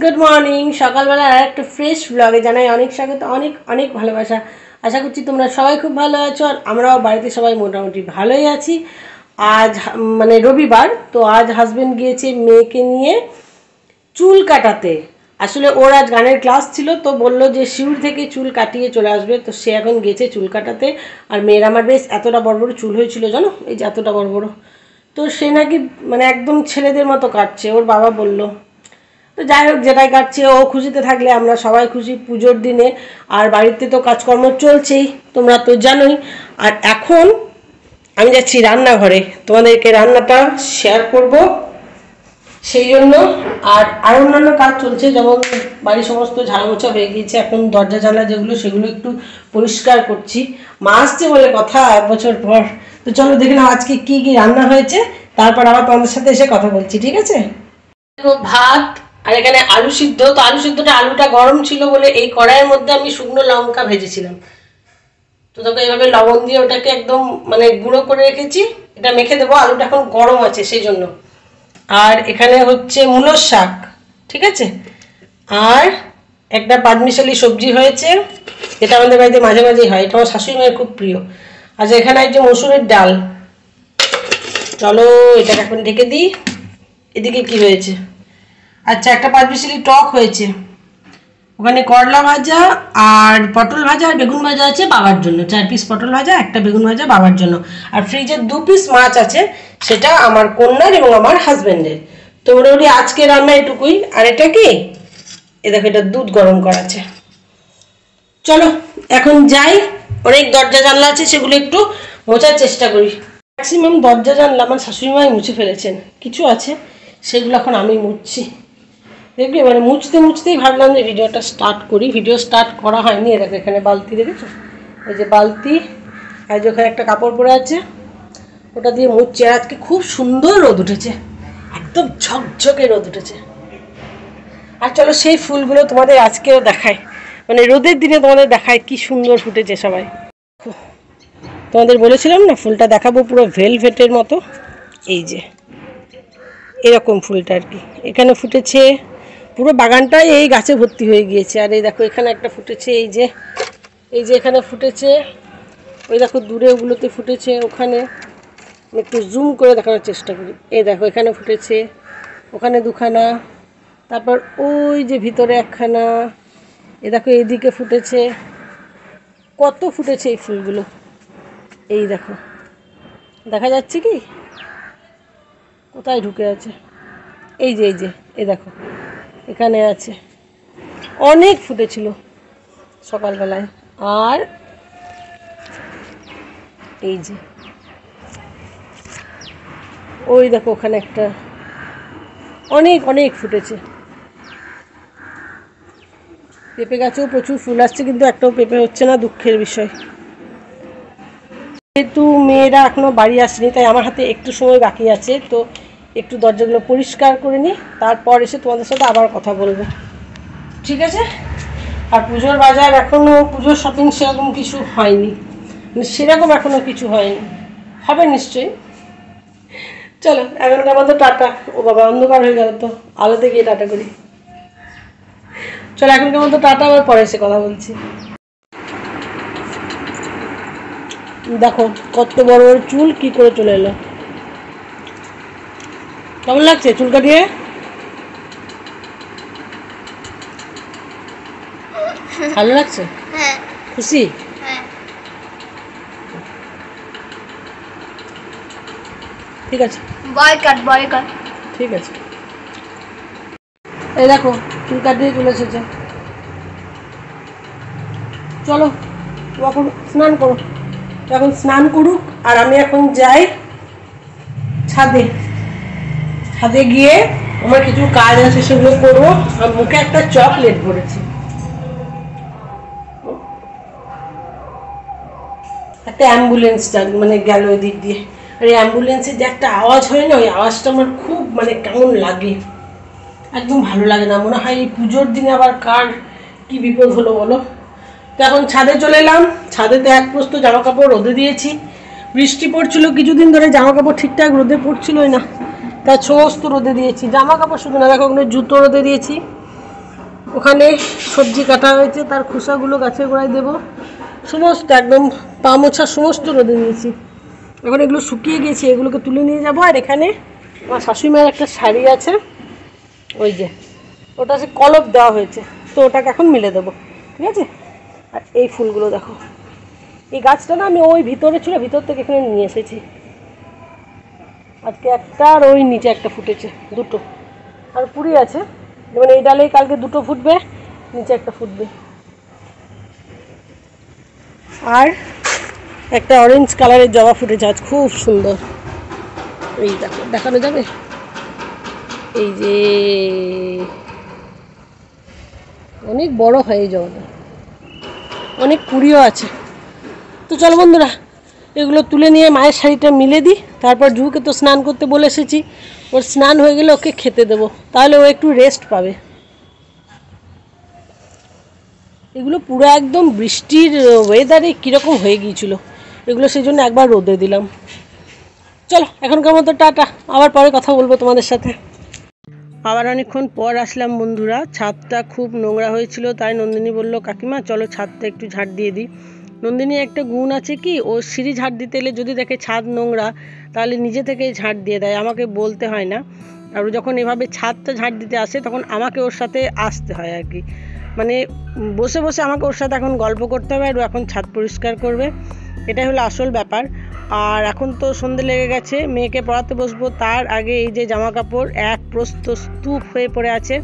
Good morning. সকালবেলা আর একটা fresh ব্লগে জানাই অনেক স্বাগত, অনেক অনেক ভালোবাসা। আশা করছি তোমরা সবাই খুব ভালো আছো, আর আমরাও বাড়িতে সবাই মোটামুটি ভালোই আছি। আজ মানে রবিবার, তো আজ হাজবেন্ড গিয়েছে মেয়েকে নিয়ে চুল কাটাতে। আসলে ওর আজ গানের ক্লাস ছিল, তো বললো যে শিউর থেকে চুল কাটিয়ে চলে আসবে, তো সে এখন গেছে চুল কাটাতে। আর মেয়ের আমার বেশ এতটা বড় বড় চুল হয়েছিল জানো, এই যে এতটা বড় বড়, তো সে নাকি মানে একদম ছেলেদের মতো কাটছে, ওর বাবা বলল। তো যাই হোক, যেটাই কাটছে ও খুশিতে থাকলে আমরা সবাই খুশি পুজোর দিনে। আর বাড়িতে তো কাজকর্ম চলছেই, তোমরা তো জানোই। আর এখন আমি যাচ্ছি রান্নাঘরে, তোমাদেরকে রান্নাটা শেয়ার করব সেই জন্য। আর অন্যান্য কাজ চলছে, যেমন বাড়ির সমস্ত ঝাড়া মোছা হয়ে গিয়েছে, এখন দরজা জানলা যেগুলো সেগুলো একটু পরিষ্কার করছি। মা আসছে বলে কথা, 1 বছর পর। তো চলো দেখে নাও আজকে কি কি রান্না হয়েছে, তারপর আবার তোমাদের সাথে এসে কথা বলছি, ঠিক আছে? দেখো ভাত, আর এখানে আলু সিদ্ধ। তো আলু সিদ্ধটা, আলুটা গরম ছিল বলে এই কড়াইয়ের মধ্যে আমি শুকনো লঙ্কা ভেজেছিলাম। তো দেখো এইভাবে লবণ দিয়ে ওটাকে একদম মানে গুঁড়ো করে রেখেছি, এটা মেখে দেবো। আলুটা এখন গরম আছে সেই জন্য। আর এখানে হচ্ছে মূলোর শাক, ঠিক আছে। আর একটা পাঁচমিশালি সবজি হয়েছে, যেটা আমাদের বাড়িতে মাঝে মাঝেই হয়, এটা আমার শাশুড়ি মায়ের খুব প্রিয়। আচ্ছা, এখানে আছে মসুরের ডাল। চলো এটাকে এখন ঢেকে দিই। এদিকে কি হয়েছে? আচ্ছা, একটা পাঁচমিশালি টক হয়েছে, ওখানে করলা ভাজা আর পটল ভাজা আর বেগুন ভাজা আছে বাবার জন্য, 4 পিস পটল ভাজা, একটা বেগুন ভাজা বাবার জন্য। আর ফ্রিজে 2 পিস মাছ আছে, সেটা আমার কন্যার এবং আমার হাজবেন্ডের। তো মোটামুটি আজকে রান্না এটুকুই। আর এটা কি, এ দেখো এটা দুধ গরম করা আছে। চলো এখন যাই, অনেক দরজা জানলা আছে, সেগুলো একটু মোছার চেষ্টা করি। ম্যাক্সিমাম দরজা জানলা আমার শাশুড়ি মাই মুছে ফেলেছেন, কিছু আছে সেগুলো এখন আমি মুছছি। দেখবি মানে মুছতে মুছতেই ভাবলাম যে ভিডিওটা স্টার্ট করি। ভিডিও স্টার্ট করা হয়নি। দেখো এখানে বালতি দেখেছো, এই যে বালতি, আর যেখানে একটা কাপড় পরে আছে ওটা দিয়ে মুছছি। আর আজকে খুব সুন্দর রোদ উঠেছে, একদম ঝকঝকে রোদ উঠেছে। আর চলো সেই ফুলগুলো তোমাদের আজকেও দেখায়, মানে রোদের দিনে তোমাদের দেখায় কি সুন্দর ফুটেছে সবাই। তোমাদের বলেছিলাম না ফুলটা দেখাবো, পুরো ভেলভেটের মতো। এই যে এরকম ফুলটা আর কি এখানে ফুটেছে, পুরো বাগানটাই এই গাছে ভর্তি হয়ে গিয়েছে। আর এই দেখো এখানে একটা ফুটেছে, এই যে এখানে ফুটেছে, ওই দেখো দূরে ওগুলোতে ফুটেছে। ওখানে একটু জুম করে দেখানোর চেষ্টা করি, এই দেখো এখানে ফুটেছে, ওখানে 2খানা, তারপর ওই যে ভিতরে 1খানা, এই দেখো এইদিকে ফুটেছে। কত ফুটেছে এই ফুলগুলো, এই দেখো দেখা যাচ্ছে কি, কোথায় ঢুকে আছে, এই যে এই দেখো এখানে আছে, অনেক ফুটেছিল সকালবেলায়। আর এই যে ওই দেখো ওখানে একটা, অনেক অনেক ফুটেছে। পেঁপে গাছেও প্রচুর ফুল আসছে, কিন্তু একটাও পেঁপে হচ্ছে না, দুঃখের বিষয়। যেহেতু মেয়েরা এখনো বাড়ি আসেনি, তাই আমার হাতে একটু সময় বাকি আছে, তো একটু দরজাগুলো পরিষ্কার করে নিই, তারপর এসে তোমাদের সাথে আবার কথা বলবো, ঠিক আছে? আর পুজোর বাজার এখনও, পুজোর শপিং সেরকম কিছু হয়নি, সেরকম এখনও কিছু হয়নি, হবে নিশ্চয়ই। চলো এখনকার মতো টাটা। ও বাবা, অন্ধকার হয়ে গেল, তো আলোতে গিয়ে টাটা করি। চলো এখনকার মতো টাটা, আবার পরে এসে কথা বলছি। দেখো কত বড় বড় চুল কি করে চলে এলো। কেমন লাগছে চুল কাটিয়ে? ভালো লাগছে? খুশি? ঠিক আছে, বয়কট ঠিক আছে। এই দেখো চুল কাটিয়ে চলে এসেছে। চলো এখন স্নান করো, এখন স্নান করুক, আর আমি এখন যাই ছাদে গিয়ে আমার কিছু কাজ আছে সেগুলো করবো। আর মুখে একটা চকলেট ভরেছি, একটা অ্যাম্বুলেন্স মানে গেল ওই দিক দিয়ে। আর এই অ্যাম্বুলেন্সের যে একটা আওয়াজ হয় না, ওই আওয়াজটা আমার খুব মানে কেমন লাগে, একদম ভালো লাগে না। মনে হয় এই পুজোর দিনে আবার কার কি বিপদ হলো বলো। তো এখন ছাদে চলে এলাম, ছাদেতে এক প্রস্ত জামা কাপড় রোদে দিয়েছি। বৃষ্টি পড়ছিল কিছুদিন ধরে, জামা কাপড় ঠিকঠাক রোদে পড়ছিলই না, তাই সমস্ত রোদে দিয়েছি। জামা কাপড় শুধু না, দেখো ওগুলো জুতো রোদে দিয়েছি, ওখানে সবজি কাটা হয়েছে, তার খোসাগুলো গাছের গোড়ায় দেবো। সমস্ত একদম পা মোছা সমস্ত রোদে দিয়েছি। এখন এগুলো শুকিয়ে গেছে, এগুলোকে তুলে নিয়ে যাবো। আর এখানে আমার শাশুড়ি মায়ের একটা শাড়ি আছে, ওই যে ওটা সে কলপ দেওয়া হয়েছে, তো ওটাকে এখন মিলে দেবো, ঠিক আছে। আর এই ফুলগুলো দেখো, এই গাছটা না আমি ওই ভিতরে ছিল, ভিতর থেকে এখানে নিয়ে এসেছি। আজকে একটা আর ওই নিচে একটা ফুটেছে, দুটো আর কুড়ি আছে। যেমন এই ডালেই কালকে দুটো ফুটবে, নিচে একটা ফুটবে। আর একটা অরেঞ্জ কালারের জবা ফুটেছে আজ, খুব সুন্দর। এই দেখো, দেখানো যাবে? এই যে অনেক বড় হয় এই জবাটা, অনেক কুড়িও আছে। তো চলো বন্ধুরা, এগুলো তুলে নিয়ে মায়ের শাড়িটা মিলে দিই। তারপর জুকে তো স্নান করতে বলে এসেছি, ওর স্নান হয়ে গেলে ওকে খেতে দেবো, তাহলে ও একটু রেস্ট পাবে। এগুলো পুরো একদম বৃষ্টির ওয়েদারে কীরকম হয়ে গিয়েছিল, এগুলো সেই জন্য একবার রোদে দিলাম। চলো এখনকার মতো টাটা, আবার পরে কথা বলবো তোমাদের সাথে। আবার অনেকক্ষণ পর আসলাম বন্ধুরা। ছাদটা খুব নোংরা হয়েছিল, তাই নন্দিনী বলল কাকিমা চলো ছাদটা একটু ঝাড় দিয়ে দিই। নন্দিনীর একটা গুণ আছে কি, ও সিঁড়ি ঝাড় দিতে এলে যদি দেখে ছাদ নোংরা তাহলে নিজে থেকেই ঝাড় দিয়ে দেয়, আমাকে বলতে হয় না। আর যখন এভাবে ছাদটা ঝাড় দিতে আসে তখন আমাকে ওর সাথে আসতে হয় আর কি, মানে বসে বসে আমাকে ওর সাথে এখন গল্প করতে হবে আর ও এখন ছাদ পরিষ্কার করবে, এটাই হলো আসল ব্যাপার। আর এখন তো সন্ধে লেগে গেছে, মেয়েকে পড়াতে বসবো, তার আগে এই যে জামা কাপড় এক প্রস্ত স্তূপ হয়ে পড়ে আছে,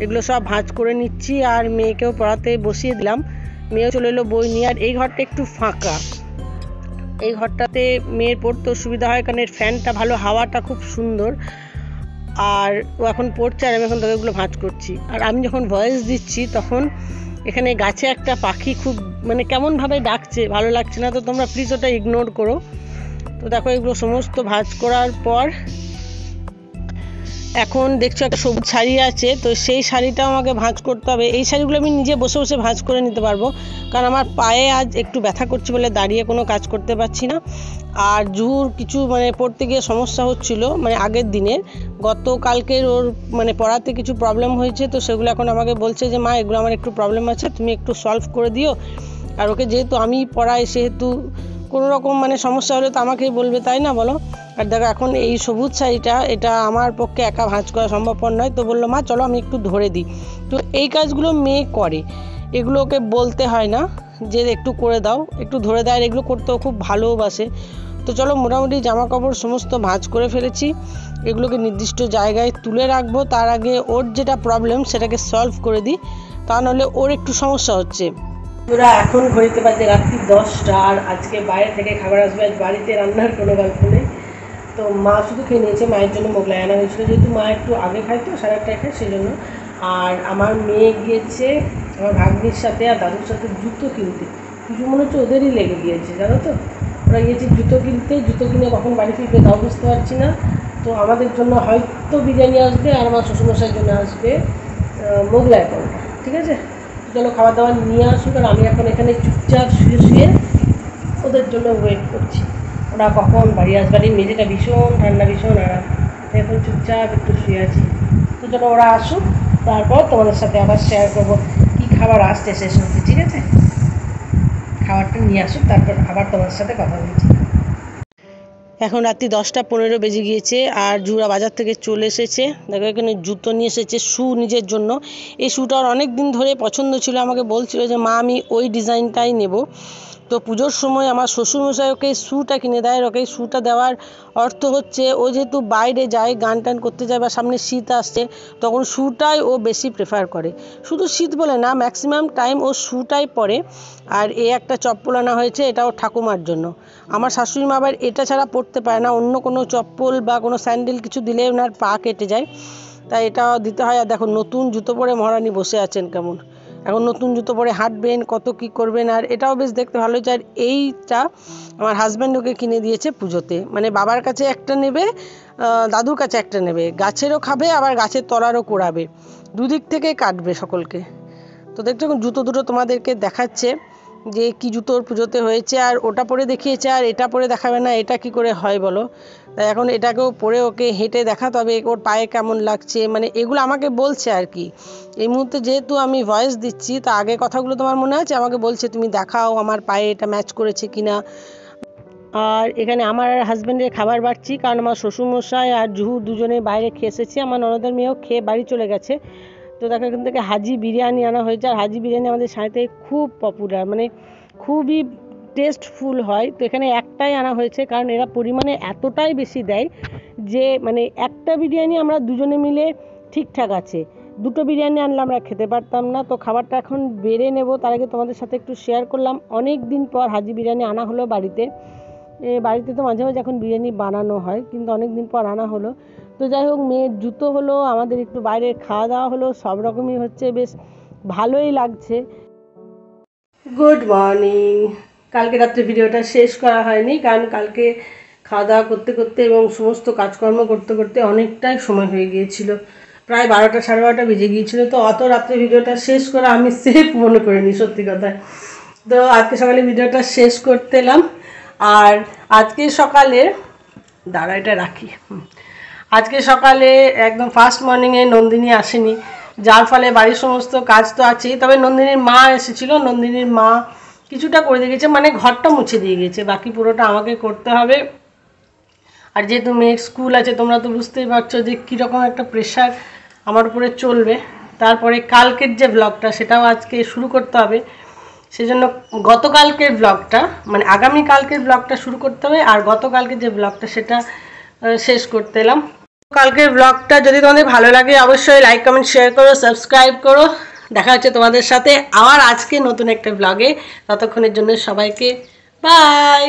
এগুলো সব ভাঁজ করে নিচ্ছি। আর মেয়েকেও পড়াতে বসিয়ে দিলাম, মেয়েও চলে এলো বই নিয়ে। আর এই ঘরটা একটু ফাঁকা, এই ঘরটাতে মেয়ের পড়তে সুবিধা হয় কারণ এর ফ্যানটা ভালো, হাওয়াটা খুব সুন্দর। আর ও এখন পড়ছে আর আমি এখন তাকে এগুলো ভাঁজ করছি। আর আমি যখন ভয়েস দিচ্ছি তখন এখানে গাছে একটা পাখি খুব মানে কেমনভাবে ডাকছে, ভালো লাগছে না, তো তোমরা প্লিজ ওটা ইগনোর করো। তো দেখো এগুলো সমস্ত ভাঁজ করার পর এখন দেখছো একটা সবুজ শাড়ি আছে, তো সেই শাড়িটাও আমাকে ভাঁজ করতে হবে। এই শাড়িগুলো আমি নিজে বসে বসে ভাঁজ করে নিতে পারবো, কারণ আমার পায়ে আজ একটু ব্যথা করছে বলে দাঁড়িয়ে কোনো কাজ করতে পারছি না। আর জুহুর কিছু মানে পড়তে গিয়ে সমস্যা হচ্ছিল, মানে আগের দিনের, গতকালকের ওর মানে পড়াতে কিছু প্রবলেম হয়েছে, তো সেগুলো এখন আমাকে বলছে যে মা এগুলো আমার একটু প্রবলেম আছে, তুমি একটু সলভ করে দিও। আর ওকে যেহেতু আমি পড়াই, সেহেতু কোনো রকম মানে সমস্যা হলে তো আমাকেই বলবে, তাই না বলো? আর দেখো এখন এই সবুজ শাড়িটা, এটা আমার পক্ষে একা ভাঁজ করা সম্ভবপর নয়, তো বললো মা চলো আমি একটু ধরে দিই। তো এই কাজগুলো মেয়ে করে, এগুলো ওকে বলতে হয় না যে একটু করে দাও, একটু ধরে দেয়, আর এগুলো করতেও খুব ভালোবাসে। তো চলো মোটামুটি জামা কাপড় সমস্ত ভাঁজ করে ফেলেছি, এগুলোকে নির্দিষ্ট জায়গায় তুলে রাখবো। তার আগে ওর যেটা প্রবলেম সেটাকে সলভ করে দিই, তা নাহলে ওর একটু সমস্যা হচ্ছে। ওরা এখন ঘড়িতে বাজে রাত্রি 10টা, আর আজকে বাইরে থেকে খাবার আসবে, আজ বাড়িতে রান্নার কোনো গল্প নেই। তো মা শুধু খেয়ে নিয়েছে, মায়ের জন্য মোগলাই আনা হয়েছিল, যেহেতু মা একটু আগে খায় তো 8:30 খায় সেই জন্য। আর আমার মেয়ে গিয়েছে আমার ভাগ্নির সাথে আর দাদুর সাথে জুতো কিনতে, কিছু মনে হচ্ছে ওদেরই লেগে গিয়েছে জানো তো। ওরা গিয়েছে জুতো কিনতে, জুতো কিনে কখন বাড়ি ফিরবে তাও বুঝতে পারছি না। তো আমাদের জন্য হয়তো বিরিয়ানি আসবে, আর আমার শ্বশুরমশাইয়ের জন্য আসবে মোগলাই পরোটা, ঠিক আছে। চলো খাবার দাবার নিয়ে আসুক, আর আমি এখন এখানে চুপচাপ শুয়ে শুয়ে ওদের জন্য ওয়েট করছি, ওরা কখন বাড়ি আসবে। এই মেঝেটা ভীষণ ঠান্ডা, ভীষণ আরাম, এখন চুপচাপ একটু শুয়ে আছি। তো চলো ওরা আসুক, তারপর তোমাদের সাথে আবার শেয়ার করবো কী খাবার আসছে শেষ হচ্ছে, ঠিক আছে। খাবারটা নিয়ে আসুক, তারপর আবার তোমাদের সাথে কথা বলছি। এখন রাত্রি 10টা 15 বেজে গিয়েছে, আর জুরা বাজার থেকে চলে এসেছে। দেখো এখানে জুতো নিয়ে এসেছে, শু নিজের জন্য। এই শুটা ওর অনেক দিন ধরে পছন্দ ছিল, আমাকে বলছিল যে মা আমি ওই ডিজাইনটাই নেব। তো পুজোর সময় আমার শ্বশুরমশাই ওকে শ্যুটা কিনে দেয়। ওকে শ্যুটা দেওয়ার অর্থ হচ্ছে ও যেহেতু বাইরে যায়, গান টান করতে যায়, বা সামনে শীত আসছে, তখন শ্যুটাই ও বেশি প্রেফার করে। শুধু শীত বলে না, ম্যাক্সিমাম টাইম ও শ্যুটাই পরে। আর একটা চপ্পল আনা হয়েছে, এটা ওর ঠাকুমার জন্য। আমার শাশুড়ি মা আবার এটা ছাড়া পরতে পারে না, অন্য কোনো চপ্পল বা কোনো স্যান্ডেল কিছু দিলে ওনার পা কেটে যায়, তাই এটা দিতে হয়। আর দেখো নতুন জুতো পরে মহারানী বসে আছেন কেমন, এখন নতুন জুতো পরে হাঁটবেন, কত কি করবেন। আর এটাও বেশ দেখতে ভালো হয়েছে। আর এইটা আমার হাজব্যান্ড ওকে কিনে দিয়েছে পুজোতে, মানে বাবার কাছে একটা নেবে, দাদুর কাছে একটা নেবে, গাছেরও খাবে আবার গাছের তলারও কোড়াবে, দুদিক থেকে কাটবে সকলকে। তো দেখছো জুতো দুটো তোমাদেরকে দেখাচ্ছে। যে কি জুতোর পুজোতে হয়েছে, আর ওটা পরে দেখিয়েছে আর এটা পরে দেখাবে না, এটা কি করে হয় বলো। তাই এখন এটাকেও পরে ওকে হেঁটে দেখাতে হবে ওর পায়ে কেমন লাগছে, মানে এগুলো আমাকে বলছে আর কি। এই মুহূর্তে যেহেতু আমি ভয়েস দিচ্ছি, তা আগে কথাগুলো তোমার মনে আছে, আমাকে বলছে তুমি দেখাও আমার পায়ে এটা ম্যাচ করেছে কিনা। আর এখানে আমার আর হাজব্যান্ডের খাবার বাড়ছি, কারণ আমার শ্বশুরমশাই আর জুহু দুজনে বাইরে খেয়ে এসেছে, আমার ননদের মেয়েও খেয়ে বাড়ি চলে গেছে। তো দেখো এখান থেকে হাজি বিরিয়ানি আনা হয়েছে, আর হাজি বিরিয়ানি আমাদের সাথে খুব পপুলার, মানে খুবই টেস্টফুল হয়। তো এখানে একটাই আনা হয়েছে, কারণ এরা পরিমাণে এতটাই বেশি দেয় যে মানে একটা বিরিয়ানি আমরা দুজনে মিলে ঠিকঠাক আছে, দুটো বিরিয়ানি আনলে আমরা খেতে পারতাম না। তো খাবারটা এখন বেড়ে নেব, তার আগে তোমাদের সাথে একটু শেয়ার করলাম, অনেক দিন পর হাজি বিরিয়ানি আনা হলো বাড়িতে। বাড়িতে তো মাঝে মাঝে এখন বিরিয়ানি বানানো হয়, কিন্তু অনেক দিন পর আনা হলো। তো যাই হোক, মেয়ের জুতো হলো, আমাদের একটু বাইরে খাওয়া দাওয়া হলো, সব রকমই হচ্ছে, বেশ ভালোই লাগছে। Good morning. কালকে রাত্রে ভিডিওটা শেষ করা হয়নি, কারণ কালকে খাওয়া দাওয়া করতে করতে এবং সমস্ত কাজকর্ম করতে করতে অনেকটাই সময় হয়ে গিয়েছিল, প্রায় 12টা 12:30 বেজে গিয়েছিলো। তো অত রাত্রে ভিডিওটা শেষ করা আমি সেফ মনে করিনি, সত্যি কথা। তো আজকে সকালে ভিডিওটা শেষ করতে এলাম। আর আজকে সকালে এটা রাখি, আজকে সকালে একদম ফার্স্ট মর্নিংয়ে নন্দিনী আসেনি, যার ফলে বাড়ির সমস্ত কাজ তো আছেই, তবে নন্দিনীর মা এসেছিলো, নন্দিনীর মা কিছুটা করে দিয়ে গেছে, মানে ঘরটা মুছে দিয়ে গেছে, বাকি পুরোটা আমাকে করতে হবে। আর যেহেতু মেয়ের স্কুল আছে, তোমরা তো বুঝতেই পারছো যে কীরকম একটা প্রেশার আমার উপরে চলবে। তারপরে কালকের যে ব্লগটা সেটাও আজকে শুরু করতে হবে, সেজন্য গতকালকের ব্লগটা মানে আগামীকালকের ব্লগটা শুরু করতে হবে, আর গতকালকে যে ব্লগটা সেটা শেষ করতে এলাম। কালকের ব্লগটা যদি তোমাদের ভালো লাগে অবশ্যই লাইক কমেন্ট শেয়ার করো, সাবস্ক্রাইব করো। দেখা হচ্ছে তোমাদের সাথে আবার আজকে নতুন একটা ব্লগে, ততক্ষণের জন্য সবাইকে বাই।